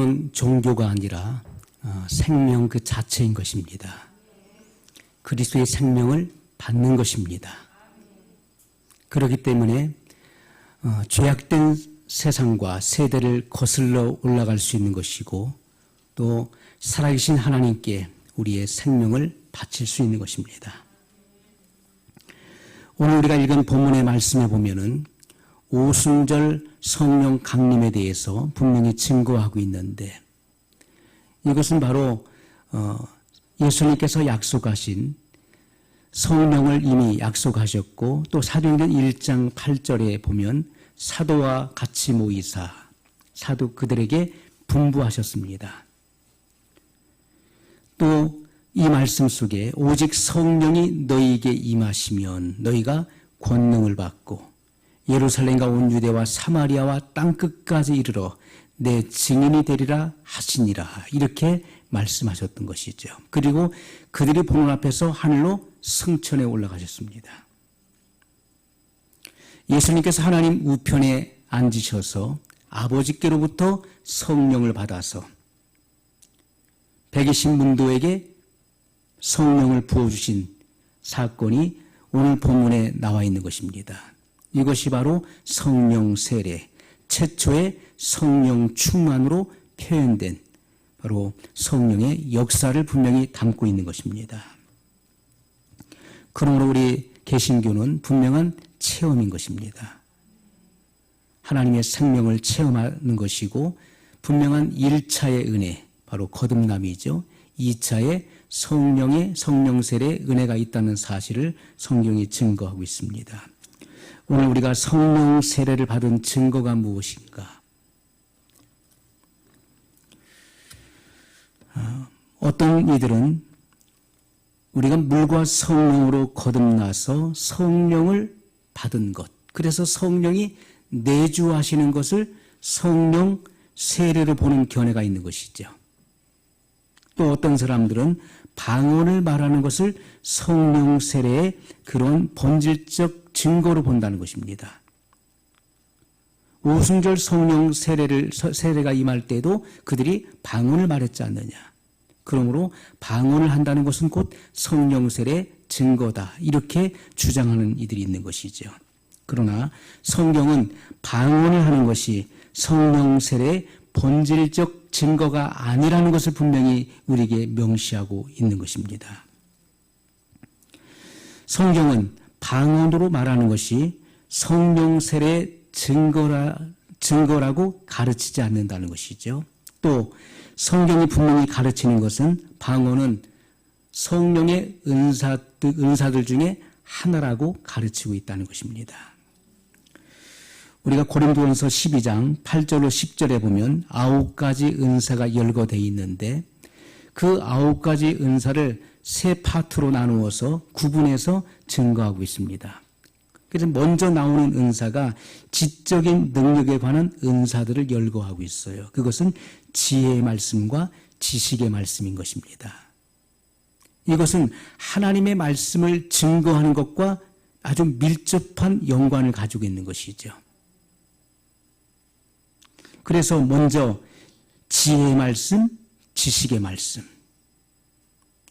생명은 종교가 아니라 생명 그 자체인 것입니다. 그리스도의 생명을 받는 것입니다. 그렇기 때문에 죄악된 세상과 세대를 거슬러 올라갈 수 있는 것이고 또 살아계신 하나님께 우리의 생명을 바칠 수 있는 것입니다. 오늘 우리가 읽은 본문의 말씀에 보면은 오순절 성령 강림에 대해서 분명히 증거하고 있는데 이것은 바로 예수님께서 약속하신 성령을 이미 약속하셨고 또 사도행전 1장 8절에 보면 사도와 같이 모이사 사도 그들에게 분부하셨습니다. 또 이 말씀 속에 오직 성령이 너희에게 임하시면 너희가 권능을 받고 예루살렘과 온 유대와 사마리아와 땅끝까지 이르러 내 증인이 되리라 하시니라 이렇게 말씀하셨던 것이죠. 그리고 그들이 보는 앞에서 하늘로 승천해 올라가셨습니다. 예수님께서 하나님 우편에 앉으셔서 아버지께로부터 성령을 받아서 120문도에게 성령을 부어주신 사건이 오늘 본문에 나와 있는 것입니다. 이것이 바로 성령 세례, 최초의 성령 충만으로 표현된 바로 성령의 역사를 분명히 담고 있는 것입니다. 그러므로 우리 개신교는 분명한 체험인 것입니다. 하나님의 생명을 체험하는 것이고 분명한 1차의 은혜, 바로 거듭남이죠. 2차의 성령의 성령 세례 은혜가 있다는 사실을 성경이 증거하고 있습니다. 오늘 우리가 성령 세례를 받은 증거가 무엇인가? 어떤 이들은 우리가 물과 성령으로 거듭나서 성령을 받은 것, 그래서 성령이 내주하시는 것을 성령 세례로 보는 견해가 있는 것이죠. 또 어떤 사람들은 방언을 말하는 것을 성령 세례의 그런 본질적 증거로 본다는 것입니다. 오순절 성령 세례가 임할 때도 그들이 방언을 말했지 않느냐. 그러므로 방언을 한다는 것은 곧 성령 세례의 증거다. 이렇게 주장하는 이들이 있는 것이죠. 그러나 성경은 방언을 하는 것이 성령 세례의 본질적 증거가 아니라는 것을 분명히 우리에게 명시하고 있는 것입니다. 성경은 방언으로 말하는 것이 성령 세례의 증거라고 가르치지 않는다는 것이죠. 또 성경이 분명히 가르치는 것은 방언은 성령의 은사들 중에 하나라고 가르치고 있다는 것입니다. 우리가 고린도전서 12장 8절로 10절에 보면 9가지 은사가 열거되어 있는데 그 9가지 은사를 세 파트로 나누어서 구분해서 증거하고 있습니다. 그래서 먼저 나오는 은사가 지적인 능력에 관한 은사들을 열거하고 있어요. 그것은 지혜의 말씀과 지식의 말씀인 것입니다. 이것은 하나님의 말씀을 증거하는 것과 아주 밀접한 연관을 가지고 있는 것이죠. 그래서 먼저 지혜의 말씀, 지식의 말씀.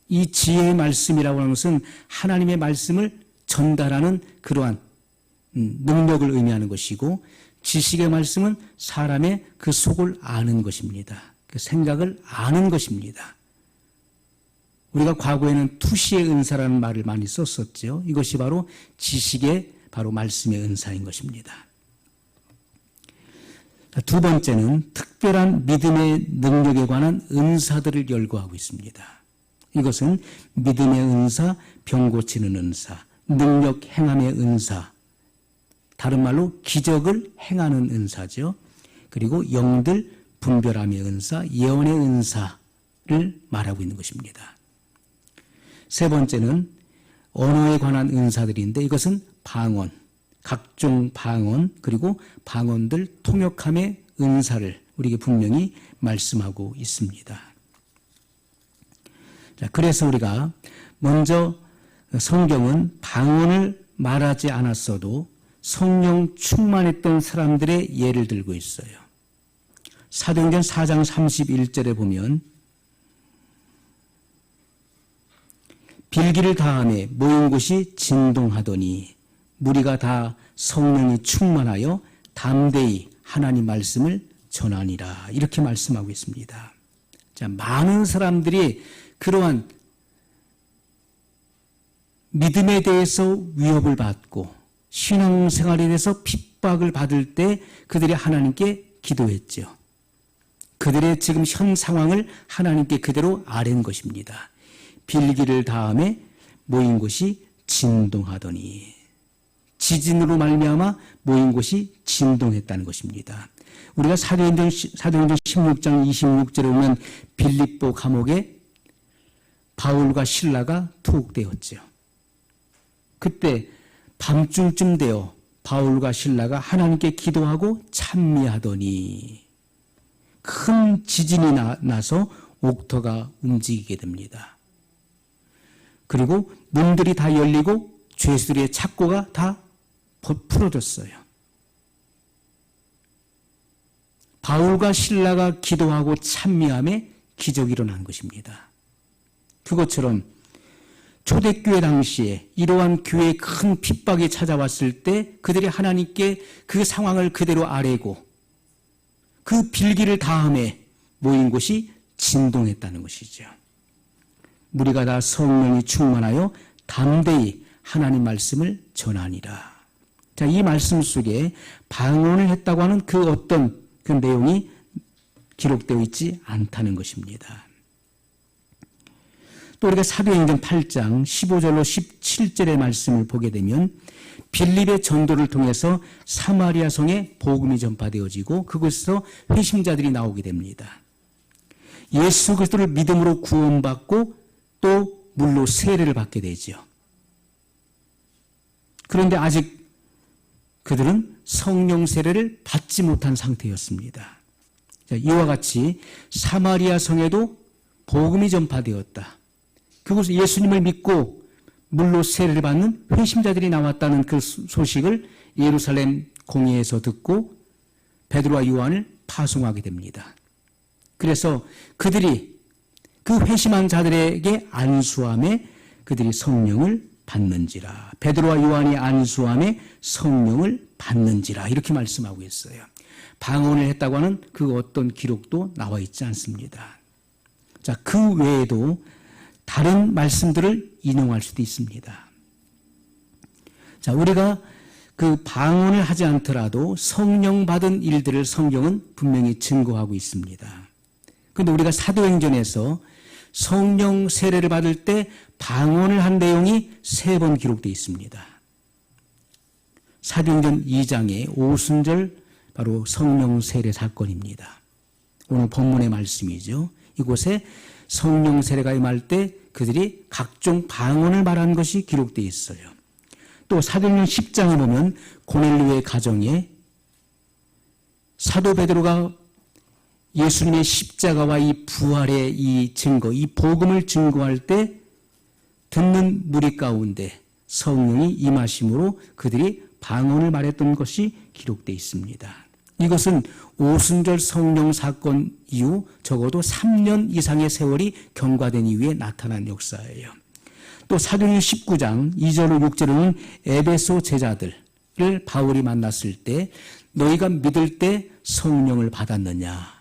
이 지혜의 말씀이라고 하는 것은 하나님의 말씀을 전달하는 그러한 능력을 의미하는 것이고 지식의 말씀은 사람의 그 속을 아는 것입니다. 그 생각을 아는 것입니다. 우리가 과거에는 투시의 은사라는 말을 많이 썼었죠. 이것이 바로 지식의 바로 말씀의 은사인 것입니다. 두 번째는 특별한 믿음의 능력에 관한 은사들을 열거하고 있습니다. 이것은 믿음의 은사, 병 고치는 은사, 능력 행함의 은사, 다른 말로 기적을 행하는 은사죠. 그리고 영들 분별함의 은사, 예언의 은사를 말하고 있는 것입니다. 세 번째는 언어에 관한 은사들인데 이것은 방언, 각종 방언 그리고 방언들 통역함의 은사를 우리에게 분명히 말씀하고 있습니다. 자, 그래서 우리가 먼저 성경은 방언을 말하지 않았어도 성령 충만했던 사람들의 예를 들고 있어요. 사도행전 4장 31절에 보면 빌기를 다하매 모인 곳이 진동하더니 무리가 다 성령이 충만하여 담대히 하나님 말씀을 전하니라. 이렇게 말씀하고 있습니다. 자, 많은 사람들이 그러한 믿음에 대해서 위협을 받고 신앙생활에 대해서 핍박을 받을 때 그들이 하나님께 기도했죠. 그들의 지금 현 상황을 하나님께 그대로 아뢰는 것입니다. 빌기를 다음에 모인 곳이 진동하더니 지진으로 말미암아 모인 곳이 진동했다는 것입니다. 우리가 사도행전 16장 26절에 보면 빌립보 감옥에 바울과 실라가 투옥되었죠. 그때 밤중쯤 되어 바울과 실라가 하나님께 기도하고 찬미하더니 큰 지진이 나서 옥터가 움직이게 됩니다. 그리고 문들이 다 열리고 죄수들의 착고가 다 풀어졌어요. 바울과 실라가 기도하고 찬미함에 기적이 일어난 것입니다. 그것처럼 초대교회 당시에 이러한 교회의 큰 핍박이 찾아왔을 때 그들이 하나님께 그 상황을 그대로 아뢰고 그 빌기를 다음에 모인 곳이 진동했다는 것이죠. 무리가 다 성령이 충만하여 담대히 하나님 말씀을 전하니라. 자, 이 말씀 속에 방언을 했다고 하는 그 어떤 그 내용이 기록되어 있지 않다는 것입니다. 또 우리가 사도행전 8장 15절로 17절의 말씀을 보게 되면 빌립의 전도를 통해서 사마리아 성에 복음이 전파되어지고 그곳에서 회심자들이 나오게 됩니다. 예수 그리스도를 믿음으로 구원받고 또 물로 세례를 받게 되죠. 그런데 아직 그들은 성령 세례를 받지 못한 상태였습니다. 자, 이와 같이 사마리아 성에도 복음이 전파되었다. 그곳에 예수님을 믿고 물로 세례를 받는 회심자들이 나왔다는 그 소식을 예루살렘 공회에서 듣고 베드로와 요한을 파송하게 됩니다. 그래서 그들이 그 회심한 자들에게 안수함에 그들이 성령을 받는지라. 베드로와 요한이 안수함에 성령을 받는지라. 이렇게 말씀하고 있어요. 방언을 했다고 하는 그 어떤 기록도 나와 있지 않습니다. 자, 그 외에도 다른 말씀들을 인용할 수도 있습니다. 자, 우리가 그 방언을 하지 않더라도 성령 받은 일들을 성경은 분명히 증거하고 있습니다. 그런데 우리가 사도행전에서 성령 세례를 받을 때 방언을 한 내용이 3번 기록되어 있습니다. 사도행전 2장의 오순절 바로 성령 세례 사건입니다. 오늘 본문의 말씀이죠. 이곳에 성령 세례가 임할 때 그들이 각종 방언을 말한 것이 기록되어 있어요. 또 사도행전 10장에 보면 고넬료의 가정에 사도 베드로가 예수님의 십자가와 이 부활의 이 증거, 이 복음을 증거할 때 듣는 무리 가운데 성령이 임하심으로 그들이 방언을 말했던 것이 기록되어 있습니다. 이것은 오순절 성령 사건 이후 적어도 3년 이상의 세월이 경과된 이후에 나타난 역사예요. 또 사도행전 19장 2절로 6절에는 에베소 제자들을 바울이 만났을 때 너희가 믿을 때 성령을 받았느냐?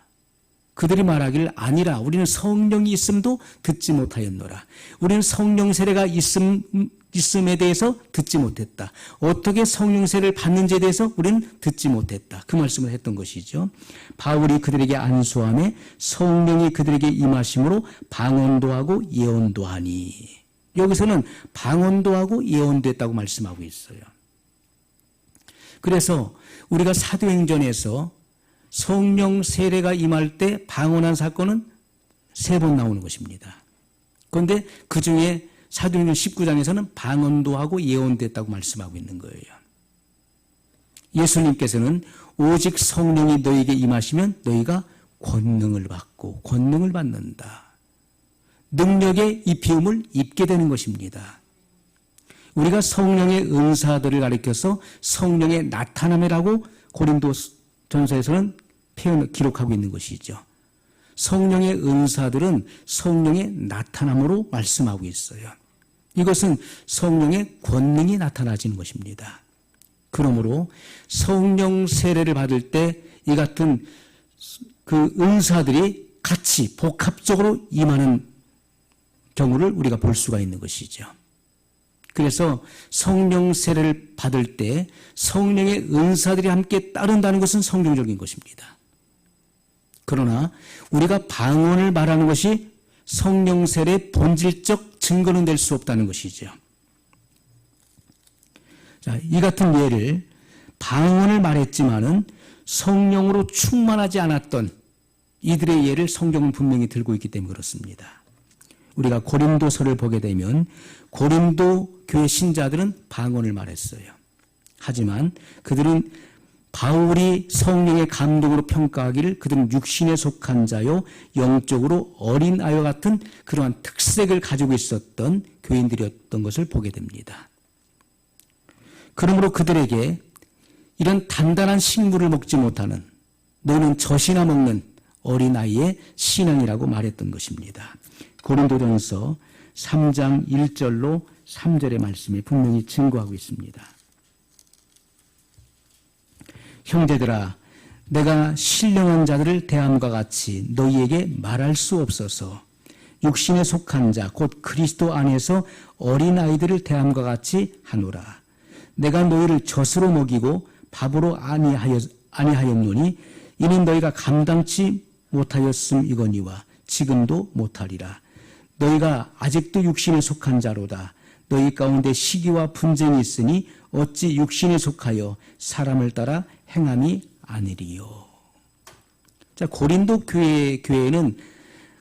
그들이 말하기를 아니라 우리는 성령이 있음도 듣지 못하였노라. 우리는 성령 세례가 있음에 대해서 듣지 못했다. 어떻게 성령 세례를 받는지에 대해서 우리는 듣지 못했다. 그 말씀을 했던 것이죠. 바울이 그들에게 안수함에 성령이 그들에게 임하심으로 방언도 하고 예언도 하니. 여기서는 방언도 하고 예언도 했다고 말씀하고 있어요. 그래서 우리가 사도행전에서 성령 세례가 임할 때 방언한 사건은 3번 나오는 것입니다. 그런데 그 중에 사도행전 19장에서는 방언도 하고 예언도 했다고 말씀하고 있는 거예요. 예수님께서는 오직 성령이 너희에게 임하시면 너희가 권능을 받고 권능을 받는다. 능력의 입히움을 입게 되는 것입니다. 우리가 성령의 은사들을 가리켜서 성령의 나타남이라고 고린도전서에서는 기록하고 있는 것이죠. 성령의 은사들은 성령의 나타남으로 말씀하고 있어요. 이것은 성령의 권능이 나타나지는 것입니다. 그러므로 성령 세례를 받을 때 이 같은 그 은사들이 같이 복합적으로 임하는 경우를 우리가 볼 수가 있는 것이죠. 그래서 성령 세례를 받을 때 성령의 은사들이 함께 따른다는 것은 성경적인 것입니다. 그러나 우리가 방언을 말하는 것이 성령 세례의 본질적 증거는 될 수 없다는 것이죠. 자, 이 같은 예를 방언을 말했지만은 성령으로 충만하지 않았던 이들의 예를 성경은 분명히 들고 있기 때문에 그렇습니다. 우리가 고린도서를 보게 되면 고린도 교회 신자들은 방언을 말했어요. 하지만 그들은 바울이 성령의 감동으로 평가하기를 그들은 육신에 속한 자요 영적으로 어린 아이와 같은 그러한 특색을 가지고 있었던 교인들이었던 것을 보게 됩니다. 그러므로 그들에게 이런 단단한 식물을 먹지 못하는 너는 젖이나 먹는 어린아이의 신앙이라고 말했던 것입니다. 고린도전서 3장 1절로 3절의 말씀이 분명히 증거하고 있습니다. 형제들아, 내가 신령한 자들을 대함과 같이 너희에게 말할 수 없어서 육신에 속한 자 곧 그리스도 안에서 어린아이들을 대함과 같이 하노라. 내가 너희를 젖으로 먹이고 밥으로 아니하였노니 이는 너희가 감당치 못하였음이거니와 지금도 못하리라. 너희가 아직도 육신에 속한 자로다. 너희 가운데 시기와 분쟁이 있으니 어찌 육신에 속하여 사람을 따라 행함이 아니리요. 자, 고린도 교회에는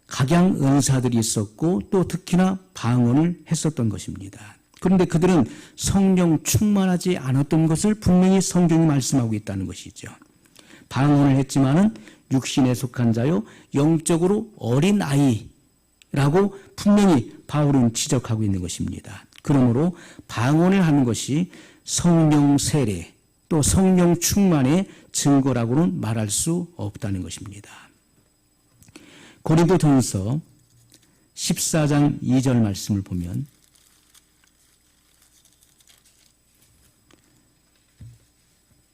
각양 은사들이 있었고 또 특히나 방언을 했었던 것입니다. 그런데 그들은 성령 충만하지 않았던 것을 분명히 성경이 말씀하고 있다는 것이죠. 방언을 했지만은 육신에 속한 자요 영적으로 어린 아이라고 분명히 바울은 지적하고 있는 것입니다. 그러므로 방언을 하는 것이 성령 세례 또 성령 충만의 증거라고는 말할 수 없다는 것입니다. 고린도전서 14장 2절 말씀을 보면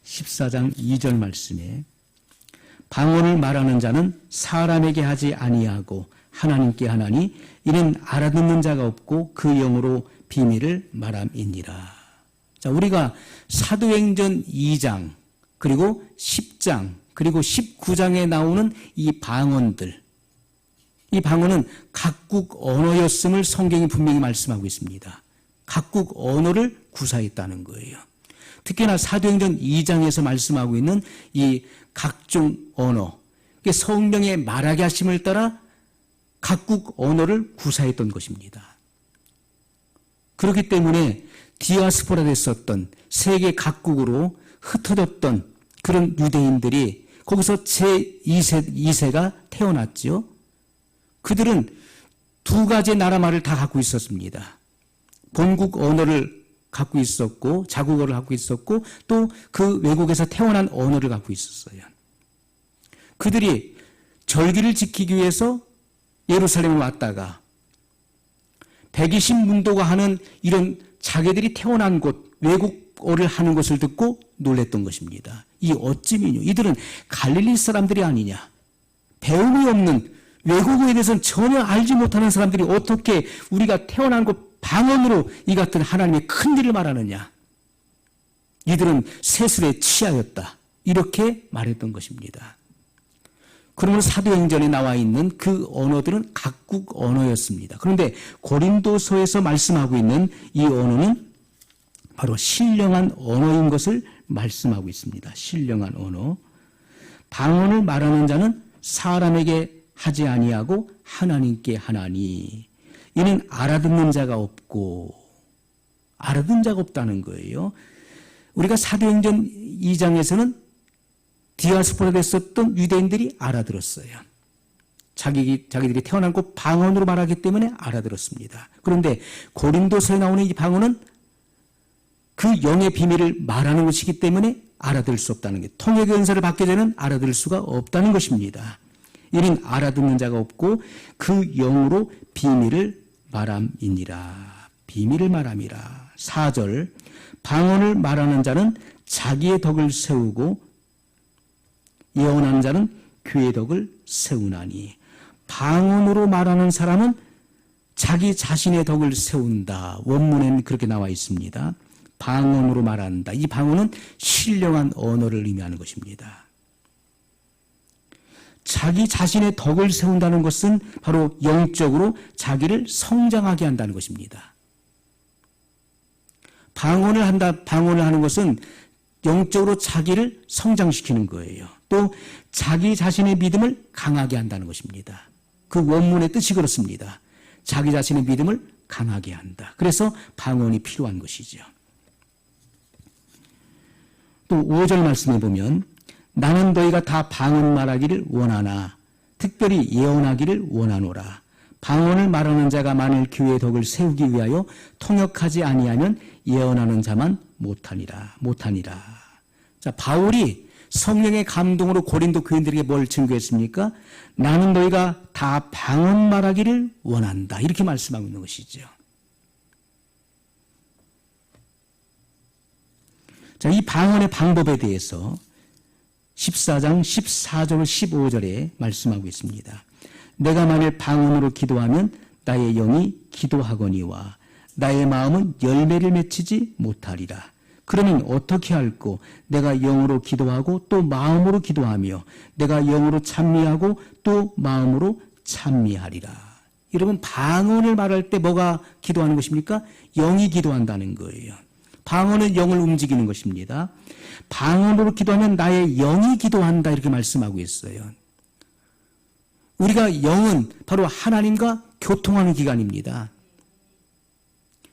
(14장 2절) 말씀에 방언을 말하는 자는 사람에게 하지 아니하고 하나님께 하나니 이는 알아듣는 자가 없고 그 영으로 비밀을 말함이니라. 자, 우리가 사도행전 2장 그리고 10장 그리고 19장에 나오는 이 방언들, 이 방언은 각국 언어였음을 성경이 분명히 말씀하고 있습니다. 각국 언어를 구사했다는 거예요. 특히나 사도행전 2장에서 말씀하고 있는 이 각종 언어, 성령의 말하게 하심을 따라 각국 언어를 구사했던 것입니다. 그렇기 때문에 디아스포라 됐었던 세계 각국으로 흩어졌던 그런 유대인들이 거기서 제2세가 태어났죠. 그들은 두 가지 나라 말을 다 갖고 있었습니다. 본국 언어를 갖고 있었고 자국어를 갖고 있었고 또 그 외국에서 태어난 언어를 갖고 있었어요. 그들이 절기를 지키기 위해서 예루살렘에 왔다가 120문도가 하는 이런 자기들이 태어난 곳 외국어를 하는 것을 듣고 놀랬던 것입니다. 이 어찌미뇨, 이들은 갈릴리 사람들이 아니냐, 배움이 없는 외국어에 대해서는 전혀 알지 못하는 사람들이 어떻게 우리가 태어난 곳 방언으로 이 같은 하나님의 큰 일을 말하느냐, 이들은 세술에 취하였다, 이렇게 말했던 것입니다. 그러면 사도행전에 나와 있는 그 언어들은 각국 언어였습니다. 그런데 고린도서에서 말씀하고 있는 이 언어는 바로 신령한 언어인 것을 말씀하고 있습니다. 신령한 언어. 방언을 말하는 자는 사람에게 하지 아니하고 하나님께 하나니 이는 알아듣는 자가 없고, 알아듣는 자가 없다는 거예요. 우리가 사도행전 2장에서는 디아스포라 됐었던 유대인들이 알아들었어요. 자기들이 태어난 곳 방언으로 말하기 때문에 알아들었습니다. 그런데 고린도서에 나오는 이 방언은 그 영의 비밀을 말하는 것이기 때문에 알아들을 수 없다는 게, 통역의 은사를 받게 되는 알아들을 수가 없다는 것입니다. 이는 알아듣는 자가 없고 그 영으로 비밀을 말함이니라. 비밀을 말함이라. 4절, 방언을 말하는 자는 자기의 덕을 세우고 예언하는 자는 그의 덕을 세우나니. 방언으로 말하는 사람은 자기 자신의 덕을 세운다. 원문에는 그렇게 나와 있습니다. 방언으로 말한다. 이 방언은 신령한 언어를 의미하는 것입니다. 자기 자신의 덕을 세운다는 것은 바로 영적으로 자기를 성장하게 한다는 것입니다. 방언을 하는 것은 영적으로 자기를 성장시키는 거예요. 또 자기 자신의 믿음을 강하게 한다는 것입니다. 그 원문의 뜻이 그렇습니다. 자기 자신의 믿음을 강하게 한다. 그래서 방언이 필요한 것이죠. 또 5절 말씀에 보면 나는 너희가 다 방언 말하기를 원하나 특별히 예언하기를 원하노라. 방언을 말하는 자가 만일 교회의 덕을 세우기 위하여 통역하지 아니하면 예언하는 자만 못하니라. 자, 바울이 성령의 감동으로 고린도 교인들에게 뭘 증거했습니까? 나는 너희가 다 방언 말하기를 원한다. 이렇게 말씀하고 있는 것이죠. 자, 이 방언의 방법에 대해서 14장 14절 15절에 말씀하고 있습니다. 내가 만일 방언으로 기도하면 나의 영이 기도하거니와 나의 마음은 열매를 맺히지 못하리라. 그러면 어떻게 할꼬? 내가 영으로 기도하고 또 마음으로 기도하며 내가 영으로 찬미하고 또 마음으로 찬미하리라. 여러분, 방언을 말할 때 뭐가 기도하는 것입니까? 영이 기도한다는 거예요. 방언은 영을 움직이는 것입니다. 방언으로 기도하면 나의 영이 기도한다, 이렇게 말씀하고 있어요. 우리가 영은 바로 하나님과 교통하는 기관입니다.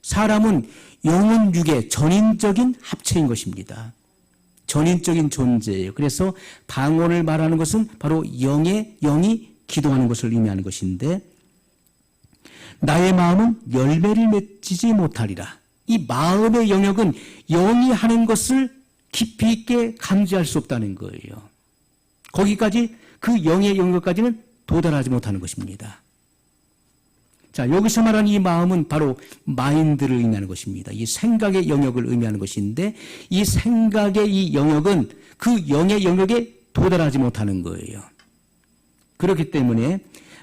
사람은 영은 육의 전인적인 합체인 것입니다. 전인적인 존재예요. 그래서 방언을 말하는 것은 바로 영이 기도하는 것을 의미하는 것인데, 나의 마음은 열매를 맺지 못하리라. 이 마음의 영역은 영이 하는 것을 깊이 있게 감지할 수 없다는 거예요. 거기까지, 그 영의 영역까지는 도달하지 못하는 것입니다. 자, 여기서 말하는 이 마음은 바로 마인드를 의미하는 것입니다. 이 생각의 영역을 의미하는 것인데, 이 생각의 이 영역은 그 영의 영역에 도달하지 못하는 거예요. 그렇기 때문에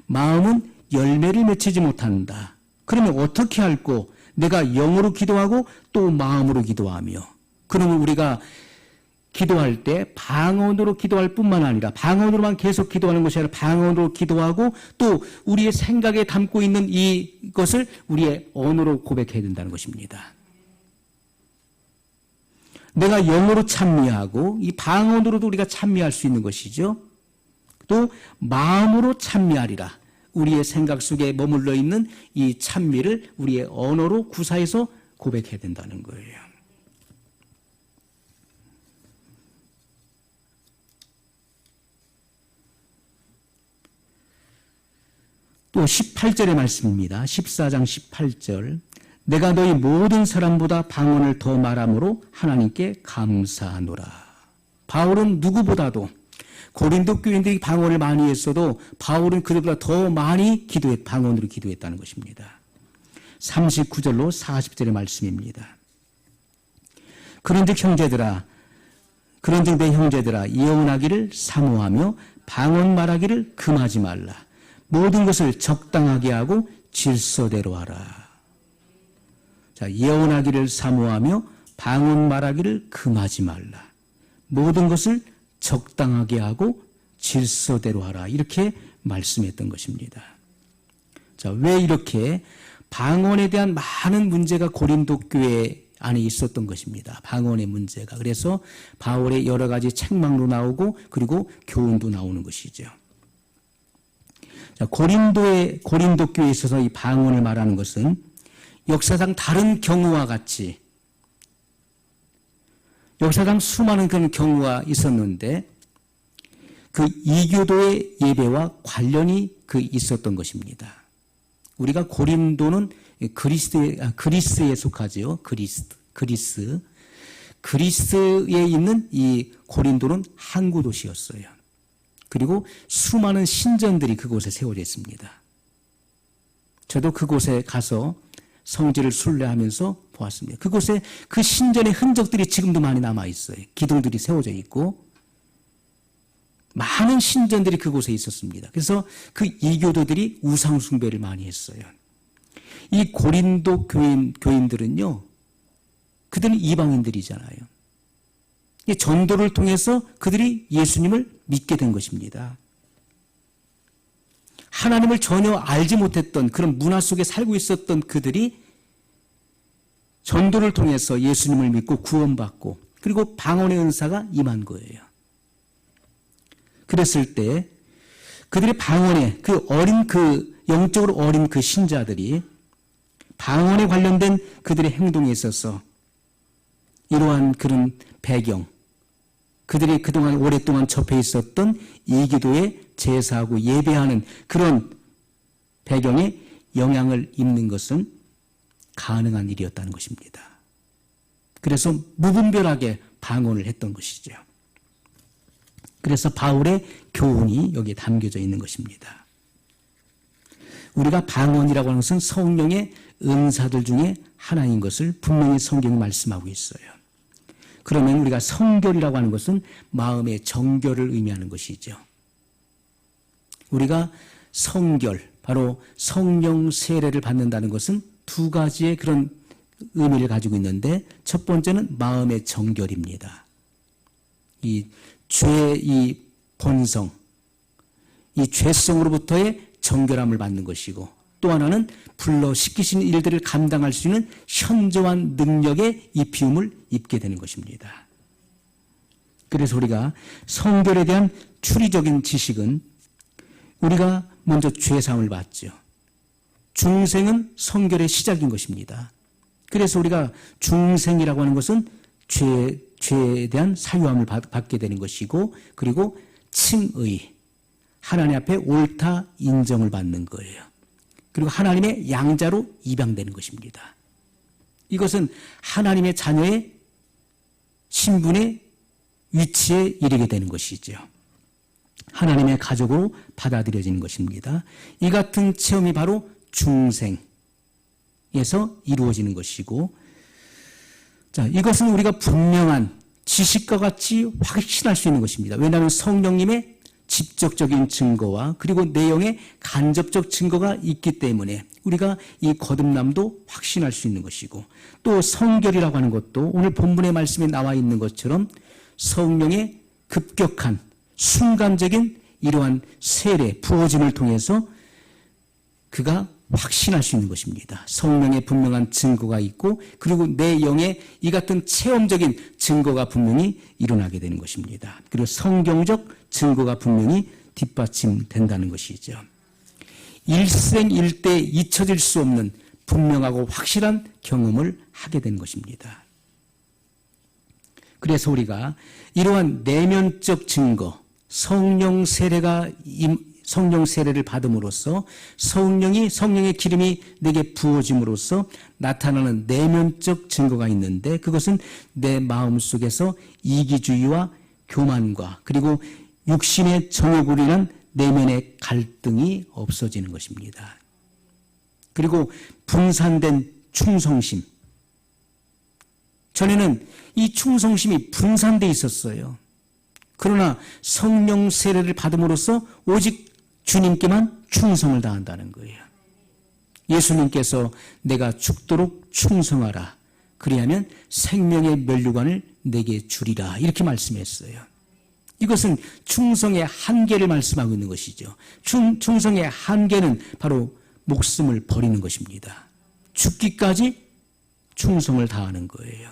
마음은 열매를 맺히지 못한다. 그러면 어떻게 할꼬? 내가 영으로 기도하고 또 마음으로 기도하며. 그러면 우리가 기도할 때 방언으로 기도할 뿐만 아니라, 방언으로만 계속 기도하는 것이 아니라 방언으로 기도하고 또 우리의 생각에 담고 있는 이것을 우리의 언어로 고백해야 된다는 것입니다. 내가 영으로 찬미하고, 이 방언으로도 우리가 찬미할 수 있는 것이죠. 또 마음으로 찬미하리라. 우리의 생각 속에 머물러 있는 이 찬미를 우리의 언어로 구사해서 고백해야 된다는 거예요. 또 18절의 말씀입니다. 14장 18절. 내가 너희 모든 사람보다 방언을 더 말함으로 하나님께 감사하노라. 바울은 누구보다도, 고린도 교인들이 방언을 많이 했어도 바울은 그들보다 더 많이 방언으로 기도했다는 것입니다. 39절로 40절의 말씀입니다. 그런즉 내 형제들아 예언하기를 사모하며 방언 말하기를 금하지 말라. 모든 것을 적당하게 하고 질서대로 하라. 자, 예언하기를 사모하며 방언 말하기를 금하지 말라. 모든 것을 적당하게 하고 질서대로 하라. 이렇게 말씀했던 것입니다. 자, 왜 이렇게 방언에 대한 많은 문제가 고린도 교회 안에 있었던 것입니다. 방언의 문제가. 그래서 바울의 여러 가지 책망도 나오고 그리고 교훈도 나오는 것이죠. 자, 고린도 교회에 있어서 이 방언을 말하는 것은 역사상 다른 경우와 같이, 역사상 수많은 그런 경우가 있었는데 그 이교도의 예배와 관련이 있었던 것입니다. 우리가 고린도는 그리스에 속하지요. 그리스. 그리스에 있는 이 고린도는 항구 도시였어요. 그리고 수많은 신전들이 그곳에 세워져 있습니다. 저도 그곳에 가서 성지를 순례하면서 보았습니다. 그곳에 그 신전의 흔적들이 지금도 많이 남아 있어요. 기둥들이 세워져 있고 많은 신전들이 그곳에 있었습니다. 그래서 그 이교도들이 우상 숭배를 많이 했어요. 이 고린도 교인들은요, 그들은 이방인들이잖아요. 이 전도를 통해서 그들이 예수님을 믿게 된 것입니다. 하나님을 전혀 알지 못했던 그런 문화 속에 살고 있었던 그들이 전도를 통해서 예수님을 믿고 구원받고 그리고 방언의 은사가 임한 거예요. 그랬을 때 그들의 방언에 영적으로 어린 그 신자들이 방언에 관련된 그들의 행동에 있어서 이러한 그런 배경, 그들이 그동안 오랫동안 접해 있었던 이기도에 제사하고 예배하는 그런 배경에 영향을 입는 것은 가능한 일이었다는 것입니다. 그래서 무분별하게 방언을 했던 것이죠. 그래서 바울의 교훈이 여기에 담겨져 있는 것입니다. 우리가 방언이라고 하는 것은 성령의 은사들 중에 하나인 것을 분명히 성경이 말씀하고 있어요. 그러면 우리가 성결이라고 하는 것은 마음의 정결을 의미하는 것이죠. 우리가 성결, 바로 성령 세례를 받는다는 것은 두 가지의 그런 의미를 가지고 있는데 첫 번째는 마음의 정결입니다. 이 죄의 본성, 이 죄성으로부터의 정결함을 받는 것이고 또 하나는 불러 시키시는 일들을 감당할 수 있는 현저한 능력의 이 비움을 입게 되는 것입니다. 그래서 우리가 성결에 대한 추리적인 지식은 우리가 먼저 죄사함을 받죠. 중생은 성결의 시작인 것입니다. 그래서 우리가 중생이라고 하는 것은 죄에 대한 사유함을 받게 되는 것이고 그리고 칭의, 하나님 앞에 옳다 인정을 받는 거예요. 그리고 하나님의 양자로 입양되는 것입니다. 이것은 하나님의 자녀의 신분의 위치에 이르게 되는 것이죠. 하나님의 가족으로 받아들여지는 것입니다. 이 같은 체험이 바로 중생에서 이루어지는 것이고, 자, 이것은 우리가 분명한 지식과 같이 확신할 수 있는 것입니다. 왜냐하면 성령님의 직접적인 증거와 그리고 내용의 간접적 증거가 있기 때문에 우리가 이 거듭남도 확신할 수 있는 것이고, 또 성결이라고 하는 것도 오늘 본문의 말씀에 나와 있는 것처럼 성령의 급격한 순간적인 이러한 세례, 부어짐을 통해서 그가 확신할 수 있는 것입니다. 성령의 분명한 증거가 있고 그리고 내 영의 이 같은 체험적인 증거가 분명히 일어나게 되는 것입니다. 그리고 성경적 증거가 분명히 뒷받침된다는 것이죠. 일생일대 잊혀질 수 없는 분명하고 확실한 경험을 하게 되는 것입니다. 그래서 우리가 이러한 내면적 증거, 성령 세례를 받음으로써 성령의 기름이 내게 부어짐으로써 나타나는 내면적 증거가 있는데 그것은 내 마음속에서 이기주의와 교만과 그리고 육신의 정욕으로 인한 내면의 갈등이 없어지는 것입니다. 그리고 분산된 충성심. 전에는 이 충성심이 분산되어 있었어요. 그러나 성령 세례를 받음으로써 오직 주님께만 충성을 다한다는 거예요. 예수님께서 내가 죽도록 충성하라. 그리하면 생명의 면류관을 내게 주리라. 이렇게 말씀했어요. 이것은 충성의 한계를 말씀하고 있는 것이죠. 충성의 한계는 바로 목숨을 버리는 것입니다. 죽기까지 충성을 다하는 거예요.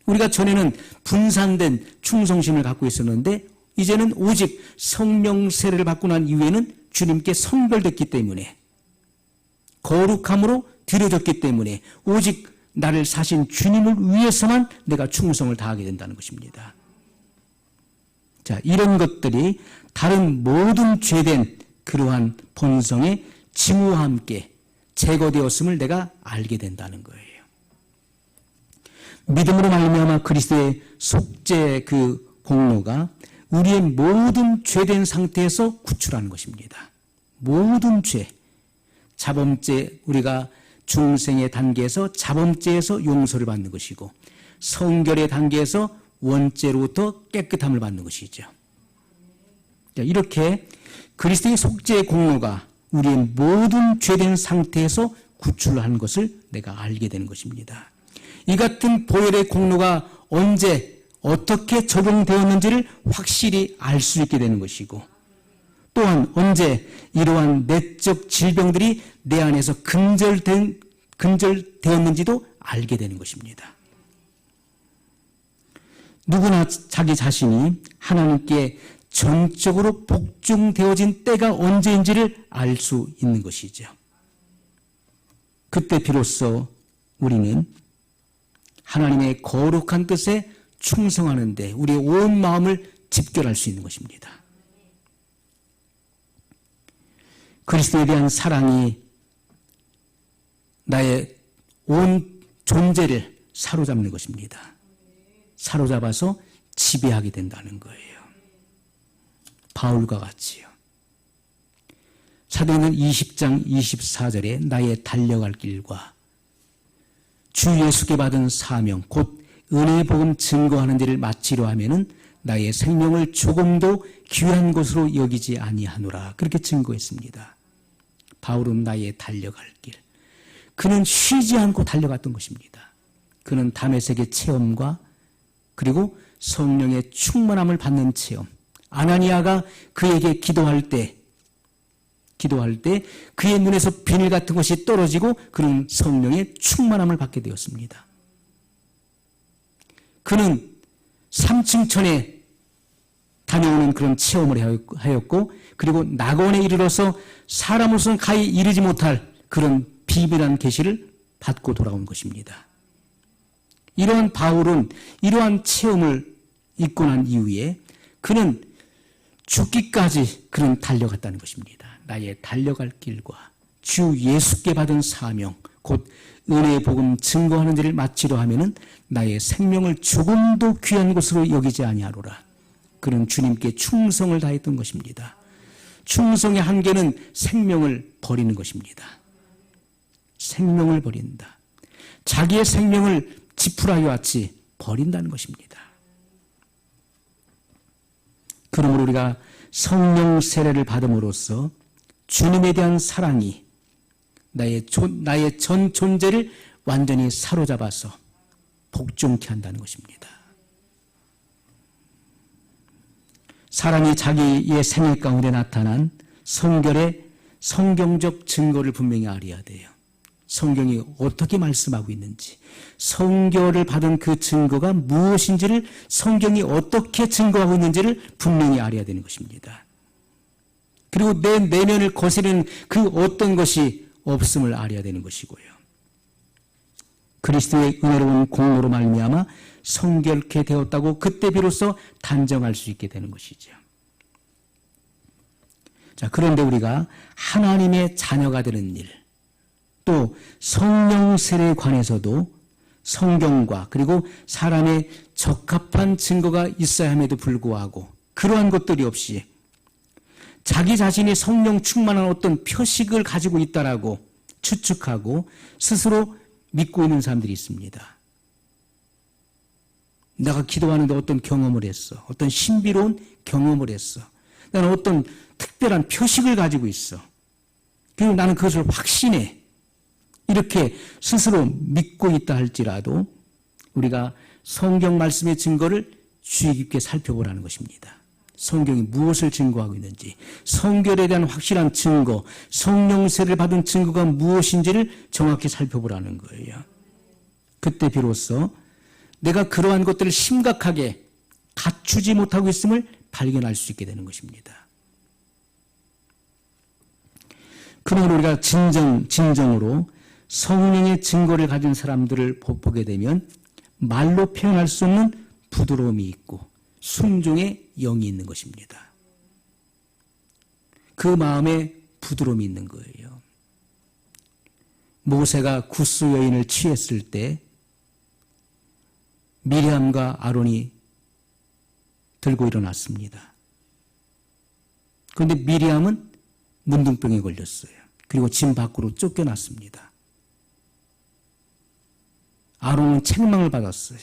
우리가 전에는 분산된 충성심을 갖고 있었는데 이제는 오직 성령 세례를 받고 난 이후에는 주님께 성별됐기 때문에 거룩함으로 드려졌기 때문에 오직 나를 사신 주님을 위해서만 내가 충성을 다하게 된다는 것입니다. 자, 이런 것들이 다른 모든 죄된 그러한 본성의 징후와 함께 제거되었음을 내가 알게 된다는 거예요. 믿음으로 말미암아 그리스도의 속죄 그 공로가 우리의 모든 죄된 상태에서 구출하는 것입니다. 모든 죄, 자범죄, 우리가 중생의 단계에서 자범죄에서 용서를 받는 것이고 성결의 단계에서 원죄로부터 깨끗함을 받는 것이죠. 이렇게 그리스도의 속죄의 공로가 우리의 모든 죄된 상태에서 구출하는 것을 내가 알게 되는 것입니다. 이 같은 보혈의 공로가 언제 어떻게 적용되었는지를 확실히 알 수 있게 되는 것이고 또한 언제 이러한 내적 질병들이 내 안에서 근절되었는지도 알게 되는 것입니다. 누구나 자기 자신이 하나님께 전적으로 복종되어진 때가 언제인지를 알 수 있는 것이죠. 그때 비로소 우리는 하나님의 거룩한 뜻에 충성하는 데 우리의 온 마음을 집결할 수 있는 것입니다. 그리스도에 대한 사랑이 나의 온 존재를 사로잡는 것입니다. 사로잡아서 지배하게 된다는 거예요. 바울과 같이요. 사도행전 20장 24절에 나의 달려갈 길과 주 예수께 받은 사명 곧 은혜의 복음 증거하는 일을 마치려 하면은 나의 생명을 조금도 귀한 것으로 여기지 아니하노라. 그렇게 증거했습니다. 바울은 나의 달려갈 길. 그는 쉬지 않고 달려갔던 것입니다. 그는 다메섹의 체험과 그리고 성령의 충만함을 받는 체험. 아나니아가 그에게 기도할 때 그의 눈에서 비늘 같은 것이 떨어지고 그는 성령의 충만함을 받게 되었습니다. 그는 3층천에 다녀오는 그런 체험을 하였고 그리고 낙원에 이르러서 사람으로서는 가히 이르지 못할 그런 비밀한 계시를 받고 돌아온 것입니다. 이러한 바울은 이러한 체험을 입고 난 이후에 그는 죽기까지 그는 달려갔다는 것입니다. 나의 달려갈 길과 주 예수께 받은 사명 곧 은혜의 복음 증거하는 일을 마치려 하면은 나의 생명을 조금도 귀한 것으로 여기지 아니하노라. 그는 주님께 충성을 다했던 것입니다. 충성의 한계는 생명을 버리는 것입니다. 생명을 버린다. 자기의 생명을 지푸라기 같이 버린다는 것입니다. 그러므로 우리가 성령 세례를 받음으로써 주님에 대한 사랑이 나의 전 존재를 완전히 사로잡아서 복종케 한다는 것입니다. 사람이 자기의 생애 가운데 나타난 성결의 성경적 증거를 분명히 알아야 돼요. 성경이 어떻게 말씀하고 있는지, 성결을 받은 그 증거가 무엇인지를 성경이 어떻게 증거하고 있는지를 분명히 알아야 되는 것입니다. 그리고 내 내면을 거스르는 그 어떤 것이 없음을 알아야 되는 것이고요. 그리스도의 은혜로운 공로로 말미암아 성결케 되었다고 그때 비로소 단정할 수 있게 되는 것이죠. 자, 그런데 우리가 하나님의 자녀가 되는 일, 또 성령 세례에 관해서도 성경과 그리고 사람의 적합한 증거가 있어야 함에도 불구하고 그러한 것들이 없이 자기 자신이 성령 충만한 어떤 표식을 가지고 있다라고 추측하고 스스로 믿고 있는 사람들이 있습니다. 내가 기도하는데 어떤 경험을 했어. 어떤 신비로운 경험을 했어. 나는 어떤 특별한 표식을 가지고 있어. 그리고 나는 그것을 확신해. 이렇게 스스로 믿고 있다 할지라도 우리가 성경 말씀의 증거를 주의 깊게 살펴보라는 것입니다. 성경이 무엇을 증거하고 있는지, 성결에 대한 확실한 증거, 성령세를 받은 증거가 무엇인지를 정확히 살펴보라는 거예요. 그때 비로소 내가 그러한 것들을 심각하게 갖추지 못하고 있음을 발견할 수 있게 되는 것입니다. 그러므로 우리가 진정으로 성령의 증거를 가진 사람들을 보게 되면 말로 표현할 수 없는 부드러움이 있고 순종의 영이 있는 것입니다. 그 마음에 부드러움이 있는 거예요. 모세가 구스 여인을 취했을 때 미리암과 아론이 들고 일어났습니다. 그런데 미리암은 문둥병에 걸렸어요. 그리고 집 밖으로 쫓겨났습니다. 아론은 책망을 받았어요.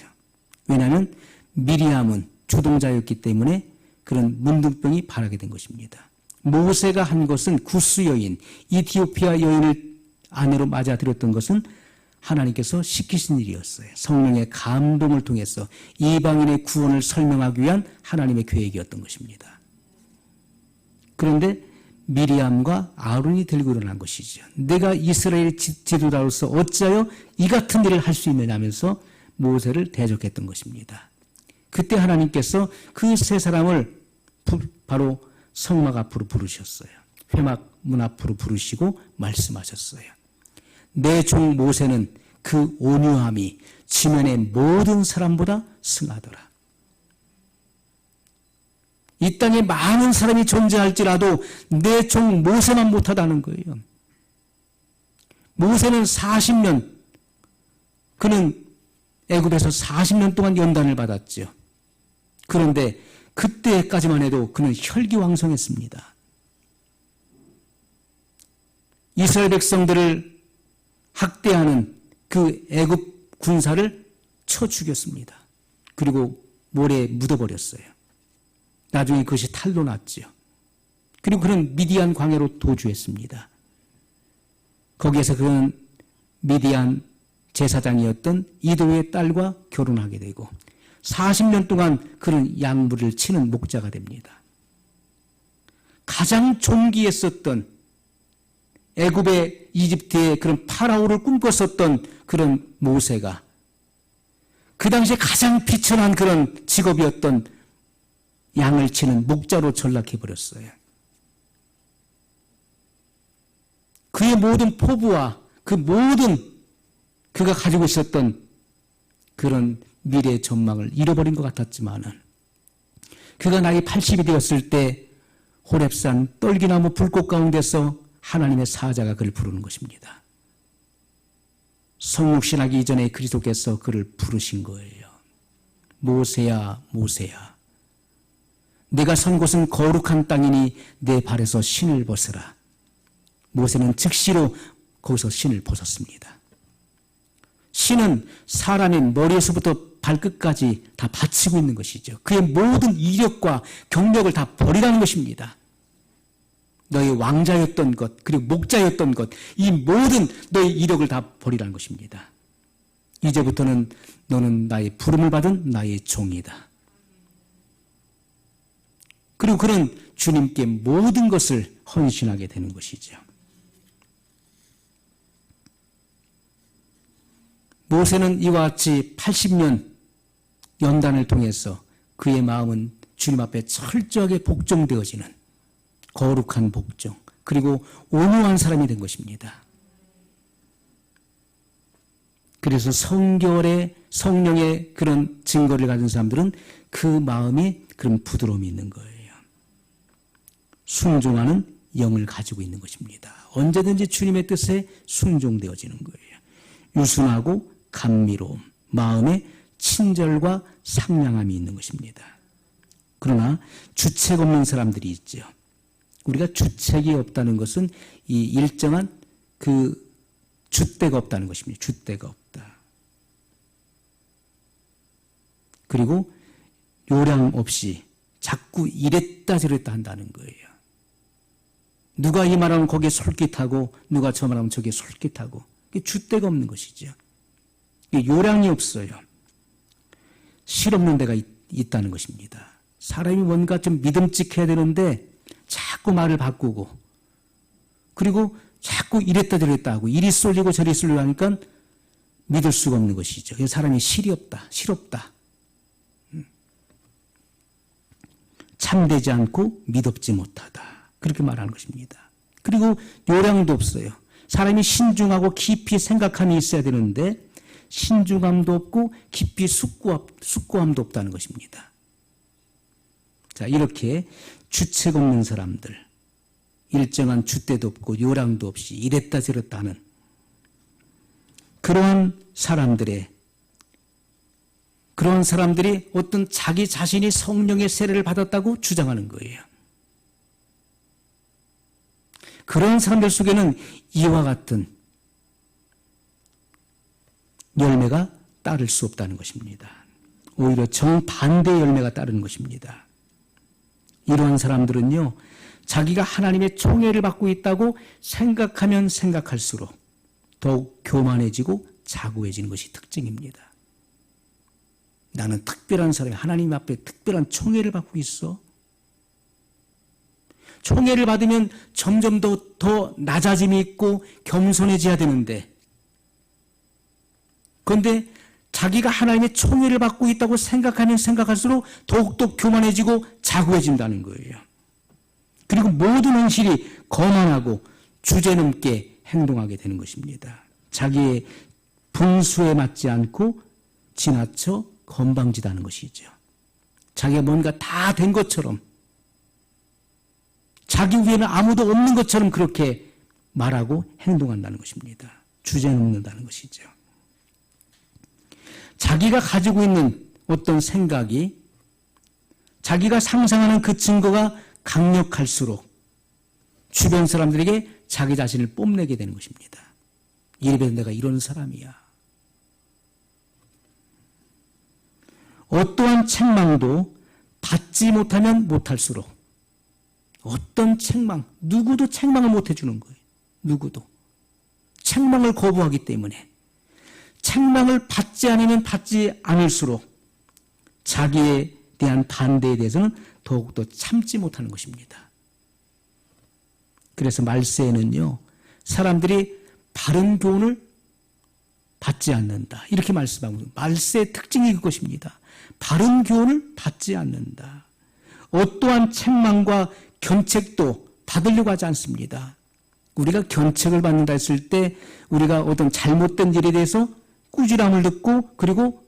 왜냐하면 미리암은 주동자였기 때문에 그런 문둥병이 발하게 된 것입니다. 모세가 한 것은 구스 여인, 이티오피아 여인을 아내로 맞아들였던 것은 하나님께서 시키신 일이었어요. 성령의 감동을 통해서 이방인의 구원을 설명하기 위한 하나님의 계획이었던 것입니다. 그런데 미리암과 아론이 들고 일어난 것이죠. 내가 이스라엘 지도자로서 어찌하여 이 같은 일을 할 수 있느냐 하면서 모세를 대적했던 것입니다. 그때 하나님께서 그 세 사람을 바로 성막 앞으로 부르셨어요. 회막 문 앞으로 부르시고 말씀하셨어요. 내 종 모세는 그 온유함이 지면의 모든 사람보다 승하더라. 이 땅에 많은 사람이 존재할지라도 내 종 모세만 못하다는 거예요. 모세는 40년, 그는 애굽에서 40년 동안 연단을 받았죠. 그런데 그때까지만 해도 그는 혈기왕성했습니다. 이스라엘 백성들을 학대하는 그 애굽 군사를 쳐 죽였습니다. 그리고 모래에 묻어버렸어요. 나중에 그것이 탈로 났죠. 그리고 그는 미디안 광야로 도주했습니다. 거기에서 그는 미디안 제사장이었던 이도의 딸과 결혼하게 되고 40년 동안 그는 양무를 치는 목자가 됩니다. 가장 존귀했었던 애굽의 이집트의 그런 파라오를 꿈꿨었던 그런 모세가 그 당시에 가장 비천한 그런 직업이었던 양을 치는 목자로 전락해버렸어요. 그의 모든 포부와 그 모든 그가 가지고 있었던 그런 미래의 전망을 잃어버린 것 같았지만은 그가 나이 80이 되었을 때 호렙산 떨기나무 불꽃 가운데서 하나님의 사자가 그를 부르는 것입니다. 성육신하기 이전에 그리스도께서 그를 부르신 거예요. 모세야, 모세야. 내가 선 곳은 거룩한 땅이니 내 발에서 신을 벗으라. 모세는 즉시로 거기서 신을 벗었습니다. 신은 사람의 머리에서부터 발끝까지 다 바치고 있는 것이죠. 그의 모든 이력과 경력을 다 버리라는 것입니다. 너의 왕자였던 것, 그리고 목자였던 것, 이 모든 너의 이력을 다 버리라는 것입니다. 이제부터는 너는 나의 부름을 받은 나의 종이다. 그리고 그는 주님께 모든 것을 헌신하게 되는 것이죠. 모세는 이와 같이 80년 연단을 통해서 그의 마음은 주님 앞에 철저하게 복종되어지는 거룩한 복종, 그리고 온유한 사람이 된 것입니다. 그래서 성결의 성령의 그런 증거를 가진 사람들은 그 마음이 그런 부드러움이 있는 거예요. 순종하는 영을 가지고 있는 것입니다. 언제든지 주님의 뜻에 순종되어지는 거예요. 유순하고 감미로움, 마음에 친절과 상냥함이 있는 것입니다. 그러나 주책 없는 사람들이 있죠. 우리가 주책이 없다는 것은 이 일정한 그 줏대가 없다는 것입니다. 줏대가 없다. 그리고 요량 없이 자꾸 이랬다 저랬다 한다는 거예요. 누가 이 말하면 거기에 솔깃하고 누가 저 말하면 저기에 솔깃하고 줏대가 없는 것이죠. 요량이 없어요. 실없는 데가 있다는 것입니다. 사람이 뭔가 좀 믿음직해야 되는데 자꾸 말을 바꾸고 그리고 자꾸 이랬다 저랬다 하고 이리 쏠리고 저리 쏠리고 하니까 믿을 수가 없는 것이죠. 그래서 사람이 실이 없다, 실없다. 참되지 않고 믿업지 못하다. 그렇게 말하는 것입니다. 그리고 요량도 없어요. 사람이 신중하고 깊이 생각함이 있어야 되는데 신중함도 없고 깊이 숙고함도 없다는 것입니다. 자, 이렇게 주책 없는 사람들, 일정한 줏대도 없고 요량도 없이 이랬다 저랬다 하는 그러한 사람들의 그런 사람들이 어떤 자기 자신이 성령의 세례를 받았다고 주장하는 거예요. 그런 사람들 속에는 이와 같은 열매가 따를 수 없다는 것입니다. 오히려 정반대의 열매가 따르는 것입니다. 이러한 사람들은요, 자기가 하나님의 총애를 받고 있다고 생각하면 생각할수록 더욱 교만해지고 자고해지는 것이 특징입니다. 나는 특별한 사람이 하나님 앞에 특별한 총애를 받고 있어. 총애를 받으면 점점 더 낮아짐이 있고 겸손해져야 되는데, 그런데 자기가 하나님의 총애를 받고 있다고 생각하면 생각할수록 더욱더 교만해지고 자고해진다는 거예요. 그리고 모든 현실이 거만하고 주제넘게 행동하게 되는 것입니다. 자기의 분수에 맞지 않고 지나쳐 건방지다는 것이죠. 자기가 뭔가 다 된 것처럼, 자기 위에는 아무도 없는 것처럼 그렇게 말하고 행동한다는 것입니다. 주제넘는다는 것이죠. 자기가 가지고 있는 어떤 생각이, 자기가 상상하는 그 증거가 강력할수록 주변 사람들에게 자기 자신을 뽐내게 되는 것입니다. 이래서 내가 이런 사람이야. 어떠한 책망도 받지 못하면 못할수록, 어떤 책망, 누구도 책망을 못 해주는 거예요. 누구도. 책망을 거부하기 때문에. 책망을 받지 않으면 받지 않을수록 자기에 대한 반대에 대해서는 더욱더 참지 못하는 것입니다. 그래서 말세에는요, 사람들이 바른 교훈을 받지 않는다, 이렇게 말씀하고, 말세의 특징이 그것입니다. 바른 교훈을 받지 않는다. 어떠한 책망과 견책도 받으려고 하지 않습니다. 우리가 견책을 받는다 했을 때 우리가 어떤 잘못된 일에 대해서 꾸지람을 듣고 그리고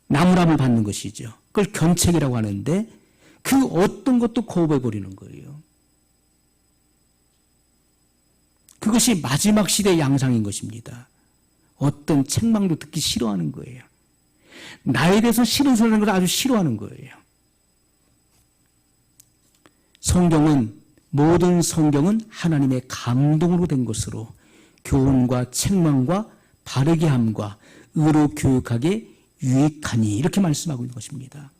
나무람을 받는 것이죠. 그걸 견책이라고 하는데, 그 어떤 것도 거부해버리는 거예요. 그것이 마지막 시대의 양상인 것입니다. 어떤 책망도 듣기 싫어하는 거예요. 나에 대해서 싫은 소리 하는 걸 아주 싫어하는 거예요. 모든 성경은 하나님의 감동으로 된 것으로 교훈과 책망과 바르게 함과 의로 교육하게 유익하니, 이렇게 말씀하고 있는 것입니다.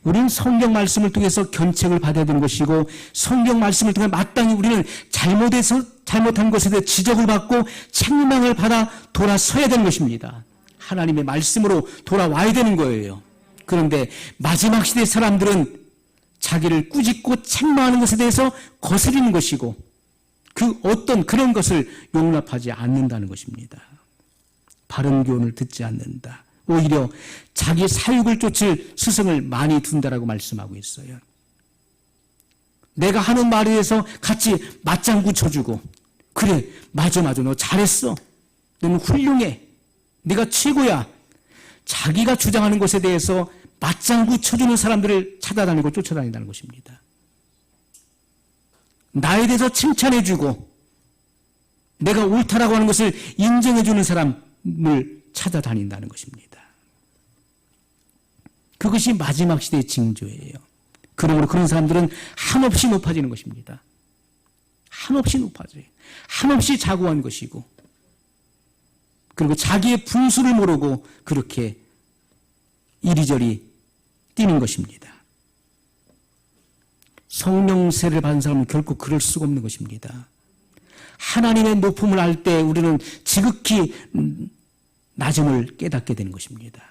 우리는 성경 말씀을 통해서 견책을 받아야 되는 것이고, 성경 말씀을 통해 마땅히 우리는 잘못한 것에 대해 지적을 받고 책망을 받아 돌아서야 되는 것입니다. 하나님의 말씀으로 돌아와야 되는 거예요. 그런데 마지막 시대 사람들은 자기를 꾸짖고 책망하는 것에 대해서 거스리는 것이고, 그 어떤 그런 것을 용납하지 않는다는 것입니다. 바른 교훈을 듣지 않는다. 오히려 자기 사육을 쫓을 스승을 많이 둔다라고 말씀하고 있어요. 내가 하는 말에 대해서 같이 맞장구 쳐주고, 그래, 맞아, 너 잘했어, 너는 훌륭해, 네가 최고야. 자기가 주장하는 것에 대해서 맞장구 쳐주는 사람들을 찾아다니고 쫓아다닌다는 것입니다. 나에 대해서 칭찬해주고 내가 옳다라고 하는 것을 인정해주는 사람을 찾아다닌다는 것입니다. 그것이 마지막 시대의 징조예요. 그러므로 그런 사람들은 한없이 높아지는 것입니다. 한없이 높아져요. 한없이 자고한 것이고, 그리고 자기의 분수를 모르고 그렇게 이리저리 뛰는 것입니다. 성령 세례를 받은 사람은 결코 그럴 수가 없는 것입니다. 하나님의 높음을 알 때 우리는 지극히 낮음을 깨닫게 되는 것입니다.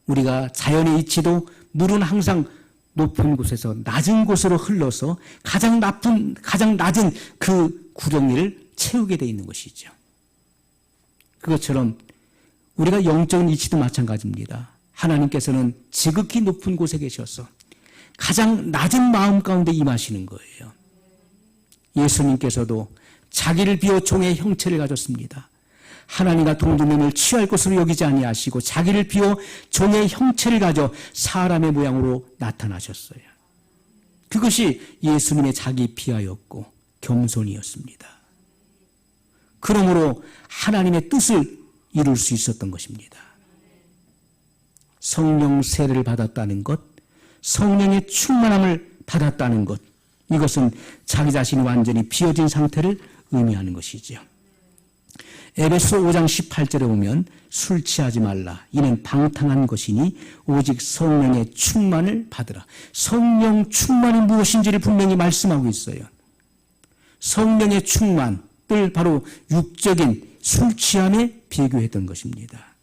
우리가 자연의 이치도 물은 항상 높은 곳에서 낮은 곳으로 흘러서 가장 낮은 그 구덩이를 채우게 되어 있는 것이죠. 그것처럼 우리가 영적인 이치도 마찬가지입니다. 하나님께서는 지극히 높은 곳에 계셔서 가장 낮은 마음 가운데 임하시는 거예요. 예수님께서도 자기를 비워 종의 형체를 가졌습니다. 하나님과 동등됨을 취할 것으로 여기지 아니하시고 자기를 비워 종의 형체를 가져 사람의 모양으로 나타나셨어요. 그것이 예수님의 자기 비하였고 겸손이었습니다. 그러므로 하나님의 뜻을 이룰 수 있었던 것입니다. 성령 세례를 받았다는 것, 성령의 충만함을 받았다는 것, 이것은 자기 자신이 완전히 비어진 상태를 의미하는 것이죠. 에베소 5장 18절에 보면 술 취하지 말라. 이는 방탕한 것이니 오직 성령의 충만을 받으라. 성령 충만이 무엇인지를 분명히 말씀하고 있어요. 성령의 충만을 바로 육적인 술 취함에 비교했던 것입니다.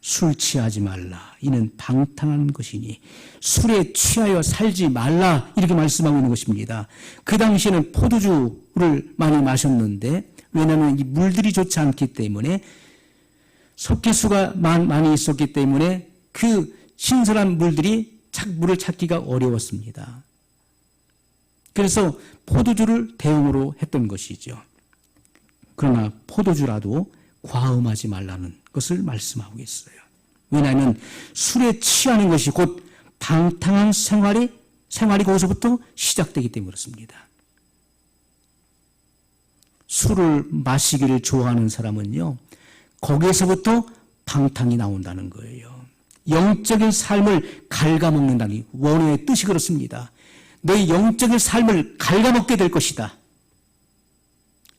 술 취하지 말라. 이는 방탕한 것이니 술에 취하여 살지 말라. 이렇게 말씀하고 있는 것입니다. 그 당시에는 포도주를 많이 마셨는데 왜냐하면 이 물들이 좋지 않기 때문에 석회수가 많이 있었기 때문에 그 신선한 물들이 물을 찾기가 어려웠습니다. 그래서 포도주를 대용으로 했던 것이죠. 그러나 포도주라도 과음하지 말라는 것을 말씀하고 있어요. 왜냐하면 술에 취하는 것이 곧 방탕한 생활이 거기서부터 시작되기 때문에 그렇습니다. 술을 마시기를 좋아하는 사람은요, 거기에서부터 방탕이 나온다는 거예요. 영적인 삶을 갉아먹는다니 원어의 뜻이 그렇습니다. 너희 영적인 삶을 갉아먹게 될 것이다.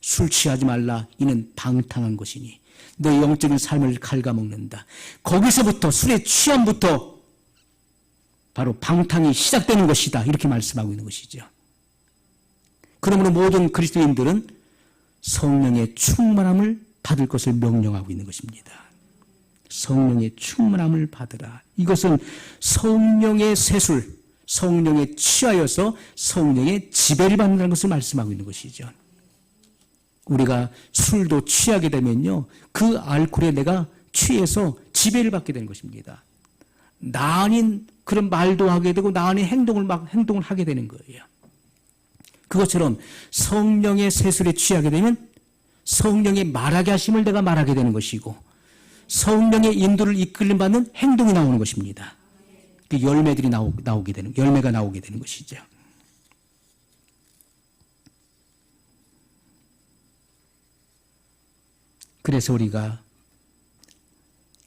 술 취하지 말라. 이는 방탕한 것이니 너희 영적인 삶을 갉아먹는다. 거기서부터 술의 취함부터 바로 방탕이 시작되는 것이다. 이렇게 말씀하고 있는 것이죠. 그러므로 모든 그리스도인들은 성령의 충만함을 받을 것을 명령하고 있는 것입니다. 성령의 충만함을 받으라. 이것은 성령의 세술, 성령에 취하여서 성령의 지배를 받는다는 것을 말씀하고 있는 것이죠. 우리가 술도 취하게 되면요, 그 알코올에 내가 취해서 지배를 받게 되는 것입니다. 나 아닌 그런 말도 하게 되고 나 아닌 행동을 하게 되는 거예요. 그것처럼 성령의 세술에 취하게 되면 성령의 말하게 하심을 내가 말하게 되는 것이고 성령의 인도를 이끌림 받는 행동이 나오는 것입니다. 그 열매가 나오게 되는 것이죠. 그래서 우리가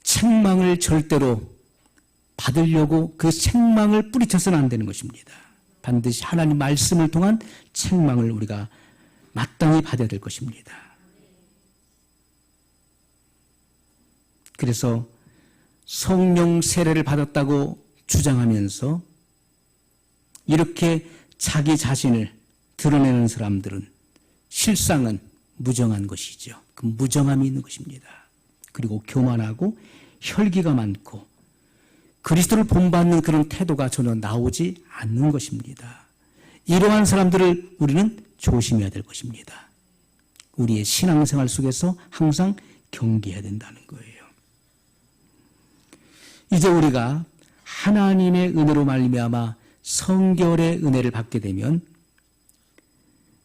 책망을 절대로 받으려고 그 책망을 뿌리쳐서는 안 되는 것입니다. 반드시 하나님 말씀을 통한 책망을 우리가 마땅히 받아야 될 것입니다. 그래서 성령 세례를 받았다고 주장하면서 이렇게 자기 자신을 드러내는 사람들은 실상은 무정한 것이죠. 그 무정함이 있는 것입니다. 그리고 교만하고 혈기가 많고 그리스도를 본받는 그런 태도가 전혀 나오지 않는 것입니다. 이러한 사람들을 우리는 조심해야 될 것입니다. 우리의 신앙생활 속에서 항상 경계해야 된다는 거예요. 이제 우리가 하나님의 은혜로 말미암아 성결의 은혜를 받게 되면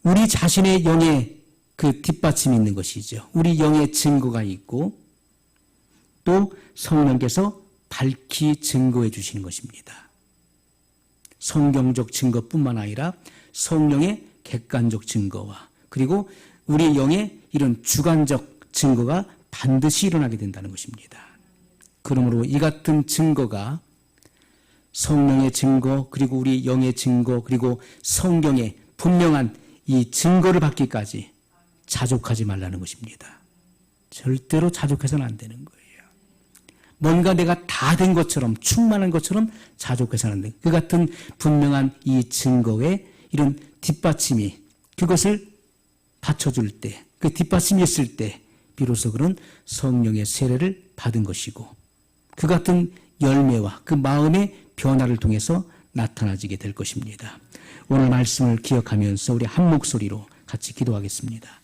우리 자신의 영에 그 뒷받침이 있는 것이죠. 우리 영의 증거가 있고 또 성령께서 밝히 증거해 주시는 것입니다. 성경적 증거뿐만 아니라 성령의 객관적 증거와 그리고 우리 영의 이런 주관적 증거가 반드시 일어나게 된다는 것입니다. 그러므로 이 같은 증거가 성령의 증거 그리고 우리 영의 증거 그리고 성경의 분명한 이 증거를 받기까지 자족하지 말라는 것입니다. 절대로 자족해서는 안 되는 거예요. 뭔가 내가 다 된 것처럼 충만한 것처럼 자족해서는 안 돼요. 그 같은 분명한 이 증거에 이런 뒷받침이 그것을 받쳐줄 때 그 뒷받침이 있을 때 비로소 그런 성령의 세례를 받은 것이고 그 같은 열매와 그 마음의 변화를 통해서 나타나지게 될 것입니다. 오늘 말씀을 기억하면서 우리 한 목소리로 같이 기도하겠습니다.